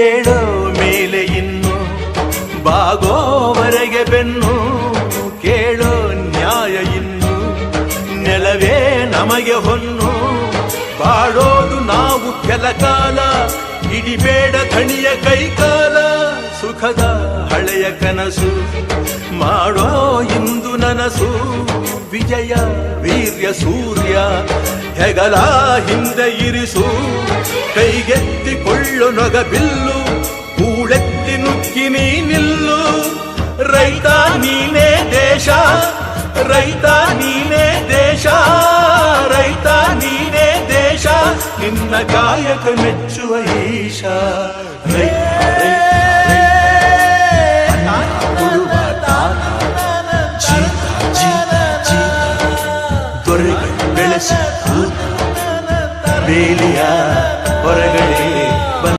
ಏಳೋ ಮೇಲೆ ಇನ್ನು ಬಾಗೋವರೆಗೆ ಬೆನ್ನು ಕೇಳೋ ನ್ಯಾಯ ಇನ್ನು ನೆಲವೇ ನಮಗೆ ಹೊನ್ನು ಬಾಳೋದು ನಾವು ಕೆಲ ಕಾಲ ಹಿಡಿಬೇಡ ಧಣಿಯ ಕೈಕಾಲ ಸುಖದ ಹಳೆಯ ಕನಸು ಮಾಡೋ ಇಂದು ನನಸು ವಿಜಯ ವೀರ್ಯ ಸೂರ್ಯ ಹೆಗಲ ಹಿಂದೆ ಇರಿಸು ಕೈಗೆತ್ತಿಕೊಳ್ಳು ನೊಗ ಬಿಲ್ಲು ಕೂಳೆತ್ತಿ ನುಗ್ಗಿ ನೀ ನಿಲ್ಲು ರೈತ ನೀನೇ ದೇಶ ರೈತ ನೀನೇ ದೇಶ ರೈತ ನೀನೇ ದೇಶ ನಿನ್ನ ಕಾಯಕ ಮೆಚ್ಚುವ ಈಶ ದೊರೆಗೆ ಬೆಳೆಸಿ ಬೇಲಿಯ ಹೊರಗಡೆ